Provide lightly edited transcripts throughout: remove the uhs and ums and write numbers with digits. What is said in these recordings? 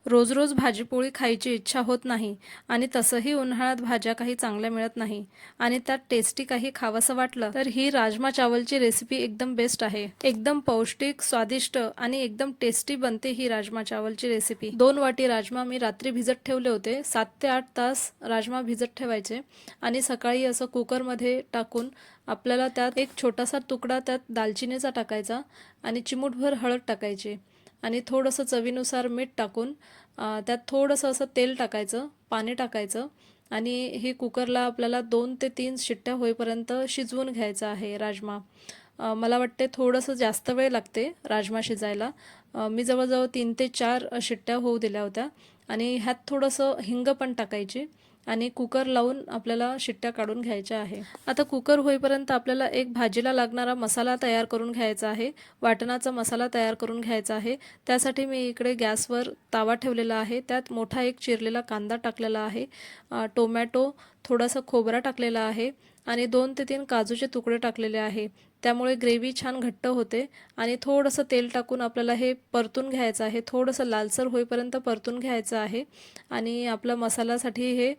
रोज रोज भाजीपोळी खायची इच्छा होत नाही आणि तसंही उन्हाळ्यात भाज्या काही चांगल्या मिळत नाही आणि त्यात टेस्टी काही खावंसं वाटलं तर ही राजमा चावलची रेसिपी एकदम बेस्ट आहे. एकदम पौष्टिक, स्वादिष्ट आणि एकदम टेस्टी बनते ही राजमा चावलची रेसिपी. 2 वाटी राजमा मी रात्री भिजत ठेवले होते. 7 ते 8 तास राजमा भिजत ठेवायचे आणि सकाळी असं कुकरमध्ये टाकून आपल्याला त्यात एक छोटासा तुकडा त्यात दालचिनीचा टाकायचा आणि चिमूटभर हळद टाकायची आणि थोडंसं चवीनुसार मीठ टाकून त्यात थोडंसं असं तेल टाकायचं, पाणी टाकायचं आणि हे कुकरला आपल्याला 2 ते 3 शिट्ट्या होईपर्यंत शिजवून घ्यायचं आहे राजमा. मला वाटते थोडंसं जास्त वेळ लागते राजमा शिजायला. मी जवळजवळ 3 ते 4 शिट्ट्या होऊ दिल्या होत्या आणि ह्यात थोडंसं हिंग पण टाकायची आणि कुकर लावून आपल्याला शिट्ट्या काढून घ्यायच्या आहे. आता कुकर होईपर्यंत आपल्याला एक भाजीला लागणारा मसाला तयार करून घ्यायचा आहे. वाटणाचा मसाला तयार करून घ्यायचा आहे. त्यासाठी मी इकडे गॅसवर तावा ठेवलेला आहे. त्यात मोठा एक चिरलेला कांदा टाकलेला आहे, टोमॅटो, थोडासा खोबरा टाकलेला आहे आणि 2 ते 3 काजूचे तुकडे टाकलेले आहे. त्यामुळे ग्रेव्ही छान घट्ट होते आणि थोडंसं तेल टाकून आपल्याला हे परतून घ्यायचं आहे. थोडंसं लालसर होईपर्यंत परतून घ्यायचं आहे आणि आपल्या मसाल्यासाठी हे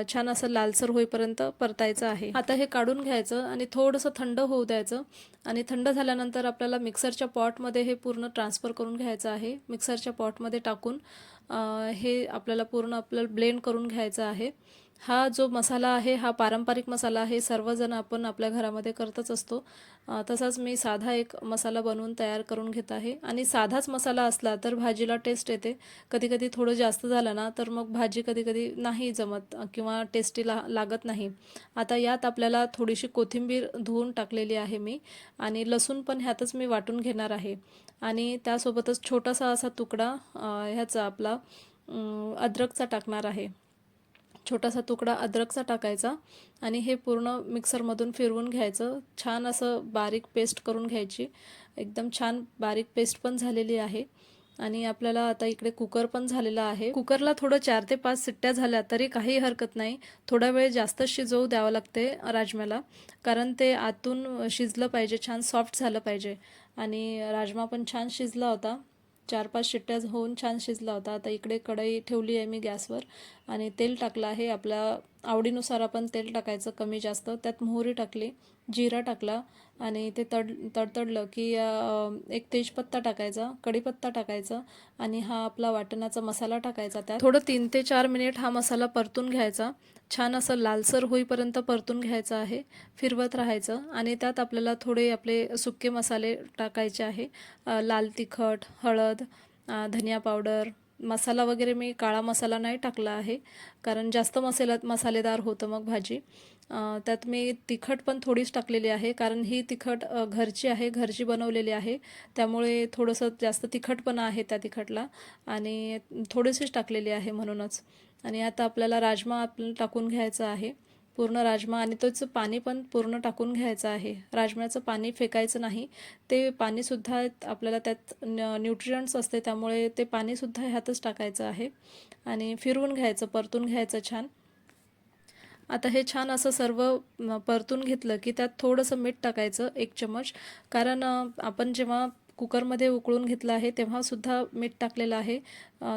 छान असं लालसर होईपर्यंत परतायचं आहे. आता हे काढून घ्यायचं आणि थोडंसं थंड होऊ द्यायचं आणि थंड झाल्यानंतर आपल्याला मिक्सरच्या पॉटमध्ये हे पूर्ण ट्रान्सफर करून घ्यायचं आहे. मिक्सरच्या पॉटमध्ये टाकून हे आपल्याला ब्लेंड करून घ्यायचं आहे. हा जो मसाला आहे हा पारंपरिक मसाला आहे. सर्वजण आपण आपल्या घरामध्ये करतच असतो. तसाच मी साधा एक मसाला बनवून तयार करून घेत आहे आणि साधाच मसाला असला तर भाजीला टेस्ट येते. कधी कधी थोडं जास्त झालं ना तर मग भाजी कधी कधी नाही जमत किंवा टेस्टी लागत नाही. आता यात आपल्याला थोडीशी कोथिंबीर धुवून टाकलेली आहे मी आणि लसूण पण ह्यातच मी वाटून घेणार आहे आणि त्यासोबतच छोटासा असा तुकडा ह्याचा आपला अद्रकचा टाकणार आहे. छोटासा तुकडा अद्रकचा टाकायचा आणि हे पूर्ण मिक्सरमधून फिरवून घ्यायचं. छान असं बारीक पेस्ट करून घ्यायची. एकदम छान बारीक पेस्ट पण झालेली आहे आणि आपल्याला आता इकडे कुकर पण झालेला आहे. कुकरला थोडं 4 ते 5 शिट्ट्या झाल्या तरी काही हरकत नाही. थोडा वेळ जास्त शिजवू द्यावं लागते राजम्याला, कारण ते आतून शिजलं पाहिजे, छान सॉफ्ट झालं पाहिजे आणि राजमा पण छान शिजला होता. 4-5 शिट्ट्या होऊन छान शिजला होता. आता इकडे कढई ठेवली आहे मी गॅसवर आणि तेल टाकलं आहे. आपल्या आवडीनुसार आपण तेल टाकायचं, कमी जास्त. त्यात मोहरी टाकली, जिरा टाकला आणि ते तडतडलं की एक तेजपत्ता टाकायचा, कढीपत्ता टाकायचा आणि हा आपला वाटणाचा मसाला टाकायचा. त्यात थोडं 3 ते 4 मिनिट हा मसाला परतून घ्यायचा. छान असं लालसर होईपर्यंत परतून घ्यायचं आहे, फिरवत राहायचं आणि त्यात आपल्याला थोडे आपले सुके मसाले टाकायचे आहे. लाल तिखट, हळद, धनिया पावडर, मसाला वगैरे मी काळा मसाला नाही टाकला आहे कारण जास्त मसालेदार होतं मग भाजी. त्यात मी तिखट पण थोडीच टाकलेली आहे कारण ही तिखट घरची आहे, घरची बनवलेली आहे. त्यामुळे थोडंसं जास्त तिखटपणा आहे त्या तिखटला आणि थोडीशीच टाकलेली आहे म्हणूनच. आणि आता आपल्याला राजमा टाकून घ्यायचा आहे, पूर्ण राजमा, आणि त्याचं पाणी पण पूर्ण टाकून घ्यायचं आहे. राजम्याचं पाणी फेकायचं नाही. ते पाणीसुद्धा आपल्याला त्यात न्यूट्रियंट्स असते, त्यामुळे ते पाणीसुद्धा ह्यातच टाकायचं आहे आणि फिरवून घ्यायचं, परतून घ्यायचं छान. आता हे छान असं सर्व परतून घेतलं की त्यात थोडंसं मीठ टाकायचं, 1 चमच, कारण आपण जेव्हा कुकरमध्ये उकळून घेतलं आहे तेव्हासुद्धा मीठ टाकलेलं आहे.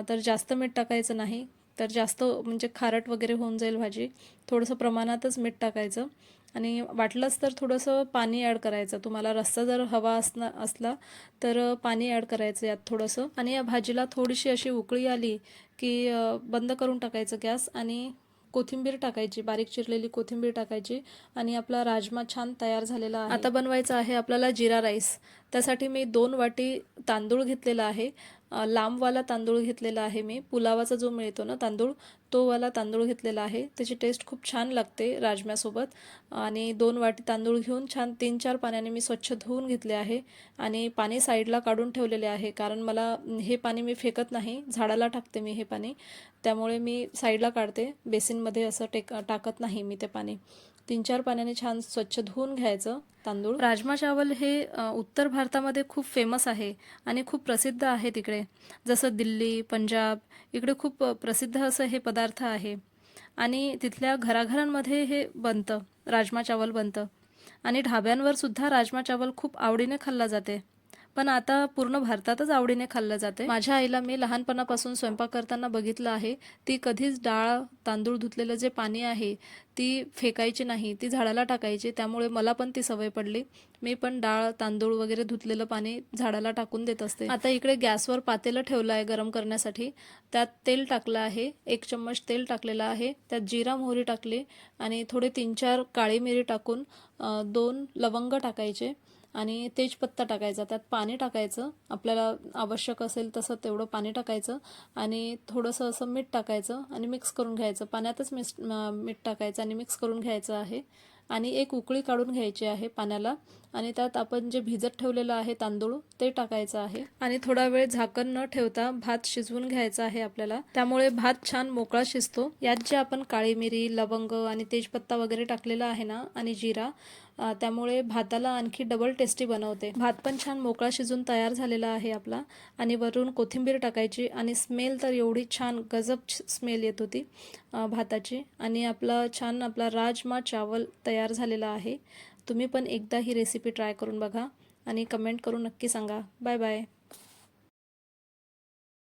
तर जास्त मीठ टाकायचं नाही, तर जास्त म्हणजे खारट वगैरे होऊन जाईल भाजी. थोडंसं प्रमाणातच मीठ टाकायचं आणि वाटलंच तर थोडंसं पाणी ॲड करायचं. तुम्हाला रस्सा जर हवा असला तर पाणी ॲड करायचं यात थोडंसं. आणि या भाजीला थोडीशी अशी उकळी आली की बंद करून टाकायचं गॅस आणि कोथिंबीर टाकायची, बारीक चिरलेली कोथिंबीर टाकायची आणि आपला राजमा छान तयार झालेला आहे. आता बनवायचा आहे आपल्याला जिरा राईस. त्यासाठी मी 2 वाटी तांदूळ घेतलेला आहे. लांबवाला तांदूळ घेतलेला आहे मी. पुलावाचा जो मिळतो ना तांदूळ, तो वाला तांदूळ घेतलेला आहे. त्याची टेस्ट खूप छान लागते राजम्यासोबत. आणि 2 वाटी तांदूळ घेऊन छान 3-4 पाण्याने मी स्वच्छ धुवून घेतले आहे आणि पाणी साईडला काढून ठेवलेले आहे, कारण मला हे पाणी मी फेकत नाही, झाडाला टाकते मी हे पाणी. त्यामुळे मी साईडला काढते, बेसिनमध्ये असं टाकत नाही मी ते पाणी. 3-4 पाण्याने छान स्वच्छ धुवून घ्यायचं तांदूळ. राजमा चावल हे उत्तर भारतामध्ये खूप फेमस आहे आणि खूप प्रसिद्ध आहे तिकडे. जसं दिल्ली, पंजाब इकडे खूप प्रसिद्ध असं हे पदार्थ आहे आणि तिथल्या घराघरांमध्ये हे बनतं, राजमा चावल बनतं आणि ढाब्यांवर सुद्धा राजमा चावल खूप आवडीने खाल्ला जाते. पण आता पूर्ण भारतातच आवडीने खाल्लं जाते. माझ्या आईला मी लहानपणापासून स्वयंपाक करताना बघितलं आहे. ती कधीच डाळ तांदूळ धुतलेलं जे पाणी आहे ती फेकायची नाही, ती झाडाला टाकायची. त्यामुळे मला पण ती सवय पडली. मी पण डाळ तांदूळ वगैरे धुतलेलं पाणी झाडाला टाकून देत असते. आता इकडे गॅसवर पातेलं ठेवलं आहे गरम करण्यासाठी. त्यात तेल टाकलं आहे, 1 चम्मच तेल टाकलेलं आहे. त्यात जिरा मोहरी टाकली आणि थोडे 3-4 काळी मिरी टाकून 2 लवंग टाकायचे आणि तेजपत्ता टाकायचा. त्यात पाणी टाकायचं, आपल्याला आवश्यक असेल तसं तेवढं पाणी टाकायचं आणि थोडंसं असं मीठ टाकायचं आणि मिक्स करून घ्यायचं. पाण्यातच मीठ टाकायचं आणि मिक्स करून घ्यायचं आहे आणि एक उकळी काढून घ्यायची आहे पाण्याला आणि त्यात आपण जे भिजत ठेवलेलं आहे तांदूळ ते टाकायचं आहे आणि थोडा वेळ झाकण न ठेवता भात शिजवून घ्यायचा आहे आपल्याला. त्यामुळे भात छान मोकळा शिजतो. यात जे आपण काळी मिरी, लवंग आणि तेजपत्ता वगैरे टाकलेला आहे ना आणि जिरा, त्यामुळे भाताला आणखी डबल टेस्टी बनवते. भात पण छान मोकळा शिजून तयार झालेला आहे आपला आणि वरून कोथिंबीर टाकायची आणि स्मेल तर एवढी छान गजब स्मेल येत होती भाताची. आणि आपला राजमा चावल तयार झालेला आहे. तुम्ही पण एकदा ही रेसिपी ट्राय करून बघा आणि कमेंट करून नक्की सांगा. Bye bye.